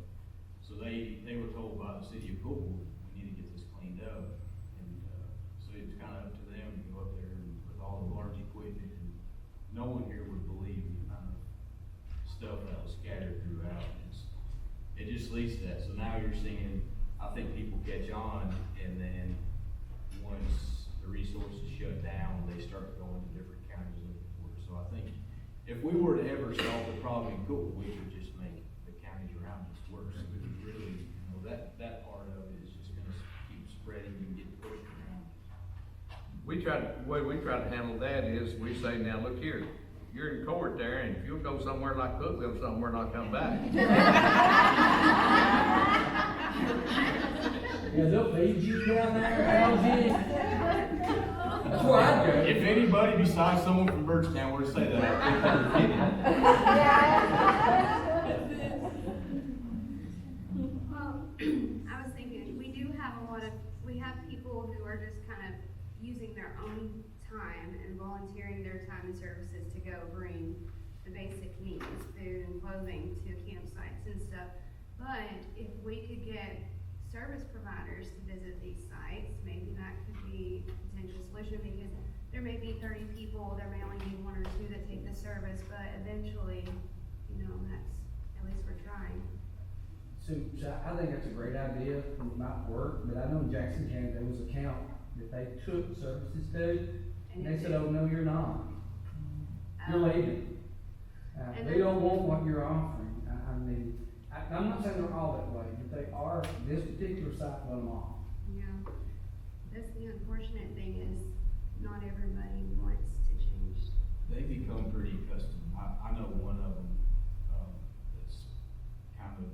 So they were told by the city of Cookwood, we need to get this cleaned up. And, so it's kind of up to them to go up there and with all the large equipment, and no one here would believe the amount of stuff that was scattered throughout. It just leads to that. So now you're seeing, I think people catch on, and then once the resources shut down, they start going to different counties looking for it. So I think if we were to ever solve the problem in Cookwood, we would just make the counties around us worse. Because really, you know, that part of it is just gonna keep spreading and get pushed around. The way we try to handle that is, we say, now look here, you're in court there, and if you'll go somewhere like Cookville somewhere and not come back. Yeah, they'll feed you down there, house you. That's where I'd go. If anybody besides someone from Birchtown were to say that, I think they're kidding. Well, I was thinking, we do have we have people who are just kind of using their own time and volunteering their time and services to go bring the basic needs, food and clothing to campsites and stuff. But if we could get service providers to visit these sites, maybe that could be a potential solution, because there may be 30 people, there may only be 1 or 2 that take the service, but eventually, you know, that's, at least we're trying. So I think that's a great idea, it might work, but I know in Jackson County, there was a count that they took services to, and they said, oh, no, you're not. You're leaving. They don't want what you're offering. I mean, I'm not saying they're all that way, but they are, this particular site let them off. Yeah, that's the unfortunate thing, is not everybody wants to change. They become pretty accustomed. I know one of them, that's kind of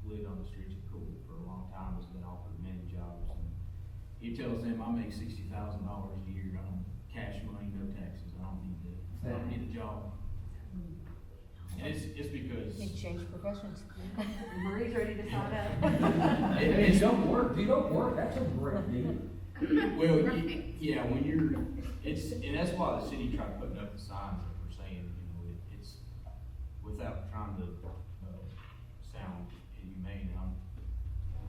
lived on the streets of Cookwood for a long time, has been offered many jobs, and he tells them, I make $60,000 a year, I don't, cash money, no taxes, I don't need a job. And it's because. Need to change professions. Marie's ready to sign up. If you don't work, that's a great deal. Well, yeah, when you're, and that's why the city tried putting up the signs that we're saying, you know, it's, without trying to, sound inhumane,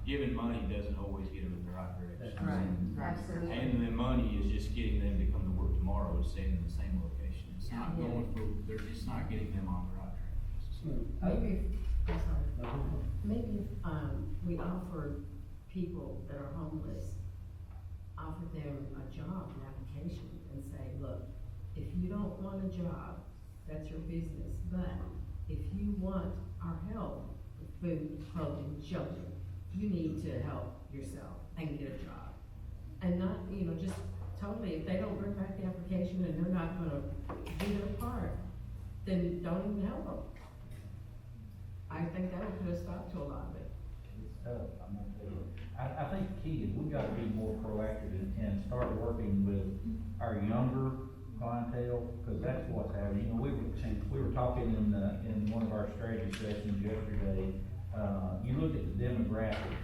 giving money doesn't always get them in the right direction. Absolutely. Handing them money is just getting them to come to work tomorrow and staying in the same location. It's not going for, it's not getting them on the right track. Maybe if we offer people that are homeless, offer them a job, an application, and say, look, if you don't want a job, that's your business, but if you want our help with food, clothing, shelter, you need to help yourself and get a job. And not, you know, just totally, if they don't bring back the application and they're not gonna do their part, then don't even help them. I think that would put a stop to a lot of it. It's tough, I'm gonna tell you. I think the key is we gotta be more proactive and start working with our younger clientele, because that's what's happening. You know, we were talking in one of our strategy sessions yesterday. You look at the demographics,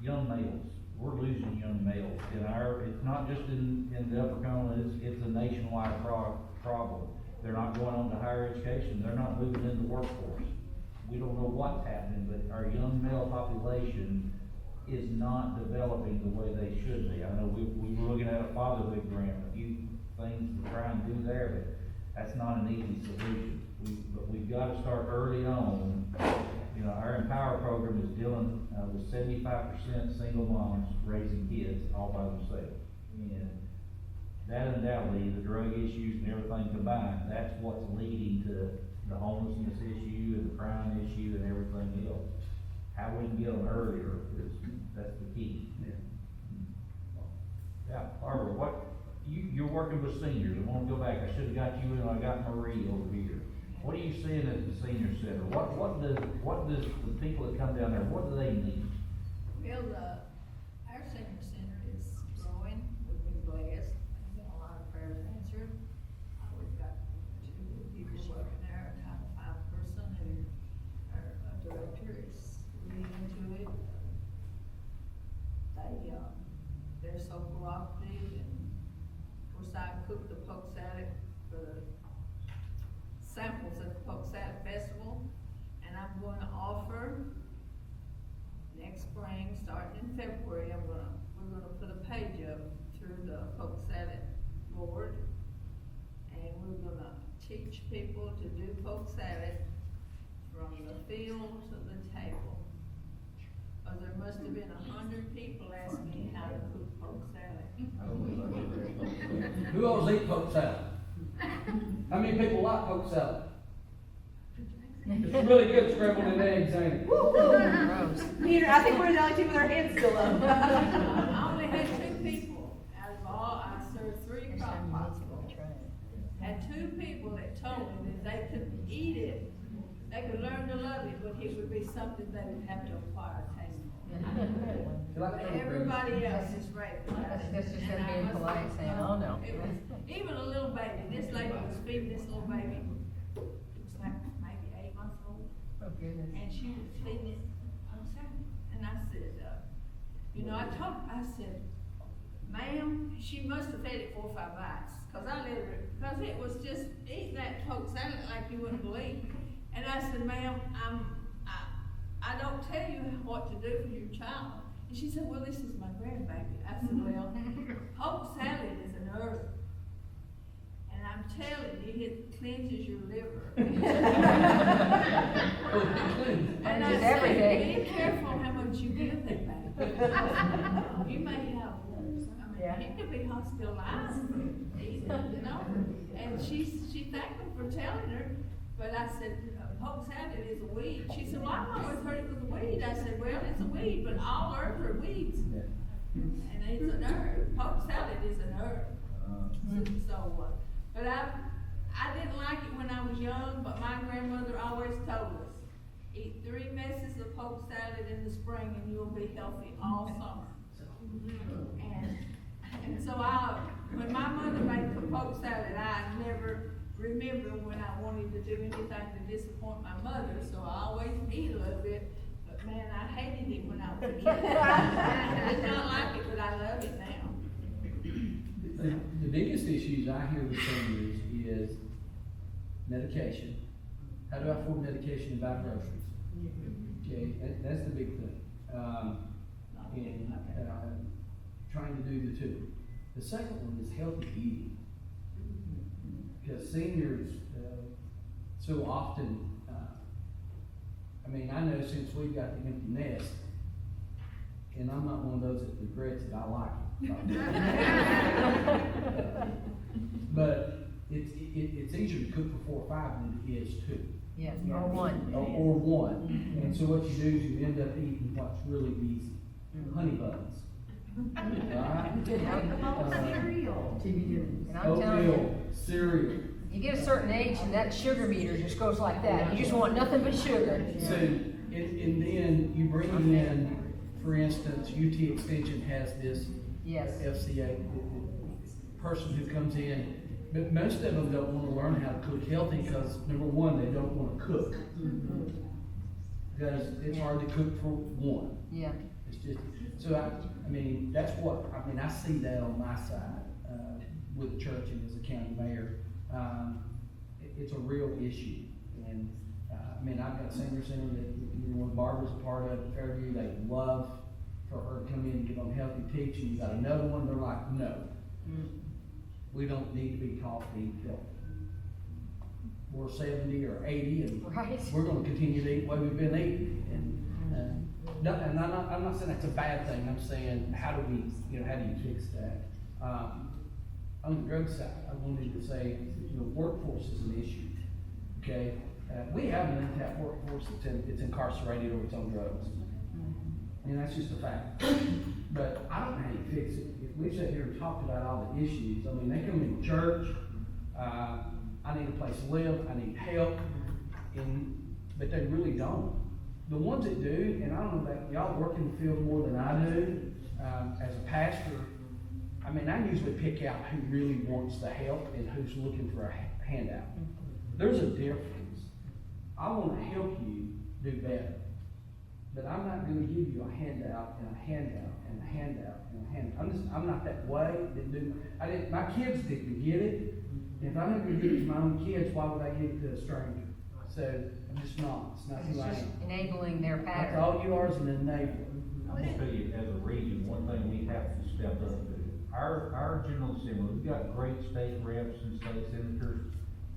young males, we're losing young males in it's not just in the Upper Cumberland, it's a nationwide problem. They're not going on to higher education, they're not moving into the workforce. We don't know what's happening, but our young male population is not developing the way they should be. I know we were looking at a fatherhood grant, a few things to try and do there, but that's not an easy solution. But we've got to start early on. You know, our Empower program is dealing with 75% single moms raising kids all by themselves. And that undoubtedly, the drug issues and everything everything combined, that's what's leading to the homelessness issue and the crime issue and everything else. How we can get them earlier that's the key. Yeah, Barbara, you're working with seniors, I wanna go back, I should've got you in, I got Marie over here. What are you seeing at the senior center? What does the people that come down there, what do they need? Well, our senior center is growing, we've been blessed, there's been a lot of prayers answered. We've got 2 people working there, a kind of 5 person, and our director is really into it. They're so cooperative, and of course I cook the poke salad for the samples at the Poke Salad Festival, and I'm going to offer next spring, starting in February, we're gonna put a page up through the Poke Salad board, and we're gonna teach people to do poke salad from the field to the table. Cause there must have been 100 people asking me how to cook poke salad. Who else eat poke salad? How many people like poke salad? It's really good scrambled in eggs, ain't it? Peter, I think we're the only two with our hands still up. I only had 2 people out of all, I served 3 crock pots. Had 2 people that told me that they could eat it, they could learn to love it, but it would be something they would have to acquire a taste for. But everybody else is right. That's just them being polite, saying, oh, no. It was, even a little baby, this lady was feeding this little baby, it was like maybe 8 months old. Oh, goodness. And she was feeding it, and I said, I said, ma'am, she must have fed it 4 or 5 bites, cause it was just eating that poke salad like you wouldn't believe. And I said, ma'am, I don't tell you what to do for your child. And she said, well, this is my grandbaby. I said, well, poke salad is an herb. And I'm telling you, it cleanses your liver. And I said, be careful how much you give that baby. You may have, it could be hospitalized for eating, And she thanked me for telling her, but I said, poke salad is a weed. She said, well, I've always heard it was a weed. I said, well, it's a weed, but all herbs are weeds. And it's an herb. Poke salad is an herb. But I didn't like it when I was young, but my grandmother always told us, eat 3 messes of poke salad in the spring and you'll be healthy all summer. And so when my mother made the poke salad, I never remember when I wanted to do anything to disappoint my mother, so I always eat a little bit, but man, I hated it when I was a kid. I did not like it, but I love it now. The biggest issues I hear with seniors is medication. How do I afford medication and buy groceries? Okay, that's the big thing. Trying to do the 2. The second one is healthy eating. Because seniors, so often, I know since we've got the empty nest, and I'm not one of those that regrets it, I like it. But it's easier to cook for 4 or 5 than it is 2. Yes, or 1. Or 1. And so what you do is you end up eating what's really easy. Honey buns. Cereal. And I'm telling Oatmeal, you, cereal. you get a certain age and that sugar meter just goes like that. You just want nothing but sugar. So, and then you bring in, for instance, UT Extension has this FCA person who comes in, but most of them don't want to learn how to cook healthy because, number one, they don't want to cook. Because it's hard to cook for 1. Yeah. It's just, so that's what, I see that on my side, with the church and as a county mayor. It's a real issue. And, I've got a senior center that, when Barbara's a part of Fairview, they love for her to come in and give them healthy teaching. You got another one, they're like, no. We don't need to be taught to eat healthy. We're 70 or 80 and we're gonna continue to eat the way we've been eating. And I'm not saying that's a bad thing. I'm saying, how do you fix that? on the drug side, I wanted to say, you know, workforce is an issue, okay? We have an untapped workforce it's incarcerated or it's on drugs. And that's just a fact. But I don't know how you fix it. If we sat here and talked about all the issues, I mean, they come into church, I need a place to live, I need help, but they really don't. The ones that do, and I don't know about y'all work in the field more than I do, as a pastor, I mean, I usually pick out who really wants the help and who's looking for a handout. There's a difference. I want to help you do better, but I'm not going to give you a handout and a handout and a handout and a handout. I'm not that way. My kids didn't get it. If I'm not going to give it to my own kids, why would I give it to a stranger? So I'm just not. It's not who I It's just am. enabling their That's pattern. all you are is an enabler. I'm gonna tell you, as a region, one thing we have to step up to. Our General Assembly, we've got great state reps and state senators.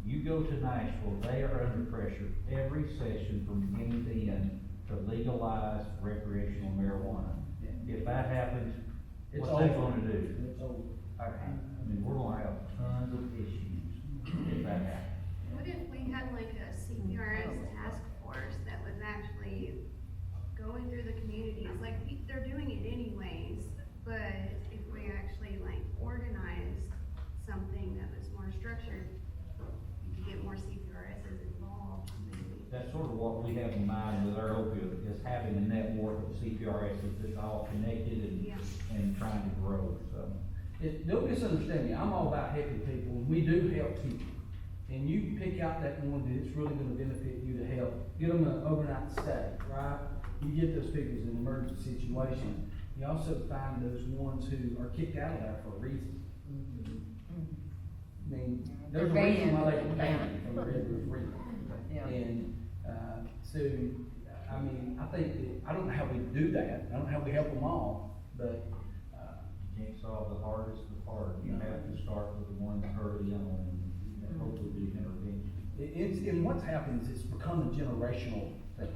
You go to Nashville, they are under pressure every session from beginning to end to legalize recreational marijuana. If that happens, It's what's that over. gonna do? It's over. I mean, we're gonna have tons of issues if that happens. What if we had like a CPRS task force that was actually going through the communities, like they're doing it anyways, but if we actually like organized something that was more structured, you could get more CPRSs involved, maybe. That's sort of what we have in mind with our opioid, is having a network of CPRSs that's all connected and trying to grow, so. Don't misunderstand me, I'm all about helping people, and we do help people. And you pick out that one that's really gonna benefit you to help, get them an overnight stay, right? You get those people in an emergency situation. You also find those ones who are kicked out of there for a reason. I mean, there's a reason why they get banned from the regular freedom. Yeah. And, so, I mean, I think that, I don't know how we do that, I don't know how we help them all, but, You can't solve the hardest of the hard, you have to start with the ones early on, and hopefully do intervention. and what's happened is it's become a generational thing.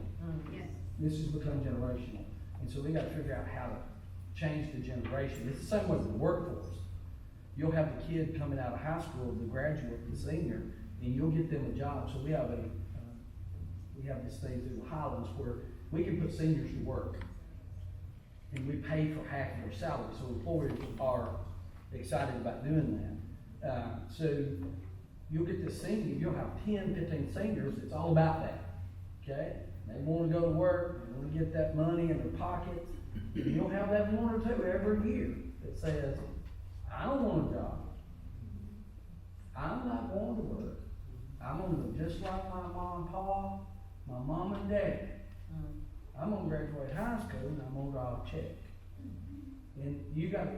Yes. This has become generational, and so we gotta figure out how to change the generation. It's the same way with the workforce. You'll have the kid coming out of high school, the graduate, the senior, and you'll get them a job. So we have this thing through the Highlands where we can put seniors to work, and we pay for half of their salary, so employers are excited about doing that. So you'll get this senior, you'll have 10, 15 seniors, it's all about that, okay? They wanna go to work, they wanna get that money in their pockets, and you'll have that one or two every year that says, I don't want a job. I'm not going to work. I'm gonna live just like my mom and pa, my mom and dad. I'm gonna graduate high school and I'm gonna draw a check. And we gotta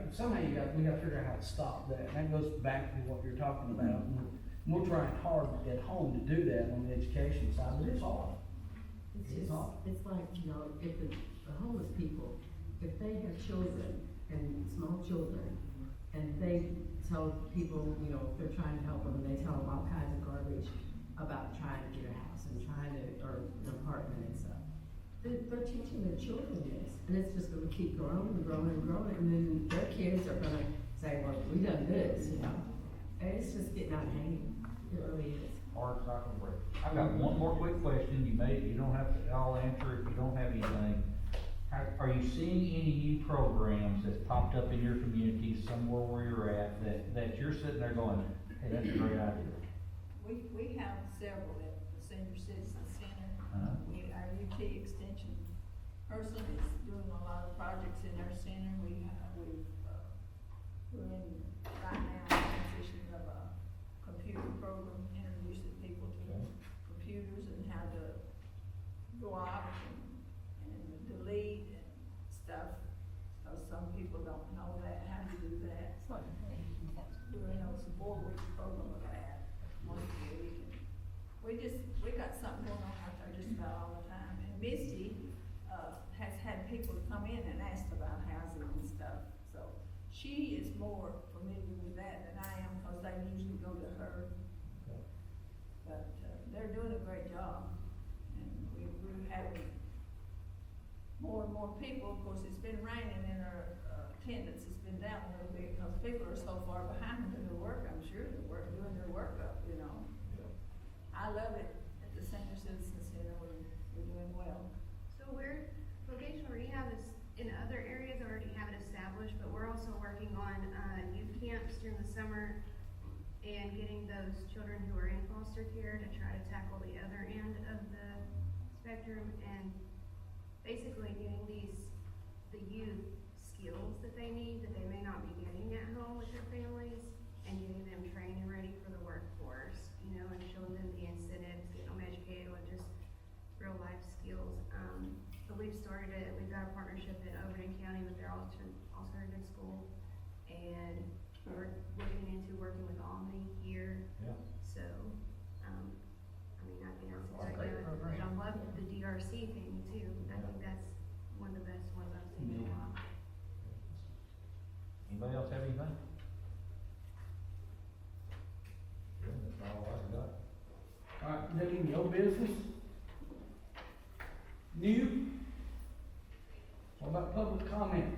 figure out how to stop that. And that goes back to what you're talking about. And we're trying hard at home to do that on the education side, but it's hard. It's like, you know, if the homeless people, if they have children and small children, and they tell people, you know, they're trying to help them, and they tell them all kinds of garbage about trying to get a house and or an apartment and stuff. They're teaching their children this, and it's just gonna keep growing and growing and growing, and then their kids are gonna say, well, we done this, you know? And it's just getting out of hand, it really is. Hard cycle break. I've got one more quick question, you don't have to all answer if you don't have anything. Are you seeing any new programs that popped up in your community somewhere where you're at, that you're sitting there going, hey, that's a great idea? We have several at the Senior Citizen Center. Uh-huh. Our UT Extension person is doing a lot of projects in our center. We're in right now a transition of a computer program, introducing people to computers and how to go out and delete and stuff. Because some people don't know that, how to do that. We're in a 4-week program of that, once a week. We got something going on out there just about all the time. And Misty, has had people come in and ask about housing and stuff. So she is more familiar with that than I am, because they usually go to her. But, they're doing a great job. And we're having more and more people. Of course, it's been raining in our attendance has been down a little bit, because people are so far behind with their work, I'm sure they're doing their work up, you know. I love it at the Senior Citizen Center, we're doing well. So vocational rehab is, in other areas already have it established, but we're also working on, youth camps during the summer and getting those children who are in foster care to try to tackle the other end of the spectrum and basically getting the youth skills that they need, that they may not be getting at home with their families, and getting them trained and ready for the workforce, you know, and showing them the incentives, getting them educated on just real life skills. But we've got a partnership in Overton County with their alternative school, and we're looking into working with Almy here. Yeah. So, I mean, I think that's That's a exactly great what, program. and I love the DRC thing too. I think that's one of the best ones I've seen in a while. Anybody else have anything? Good, that's all I've got. Alright, is that in your business? New? What about public comments?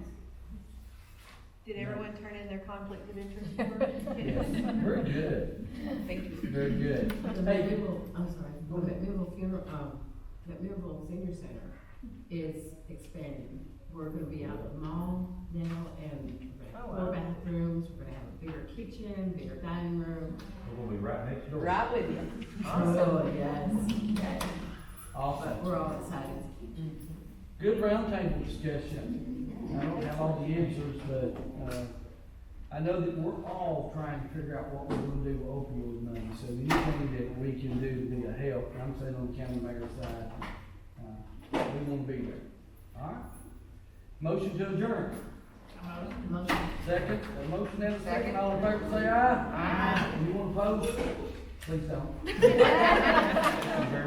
Did everyone turn in their conflict of interest form? Yes, very good, Thank you. very good. The Hey, Maryville, I'm sorry, the Maryville funeral, the Maryville Senior Center is expanding. We're gonna be out of the mall now, and Oh, we're gonna wow. have 4 bathrooms, we're gonna have a bigger kitchen, bigger dining room. We're gonna be right next door. Right with you. Oh, yes. awesome. We're all excited. Good roundtable discussion. I don't have all the answers, but, I know that we're all trying to figure out what we're gonna do with opioid money, so anything that we can do to be a help, I'm saying on the county mayor's side, we wanna be there. Alright? Motion to adjourn. Motion. Second, a motion and a second, all in favor say aye. Aye. Anyone opposed? Please don't. Thank you very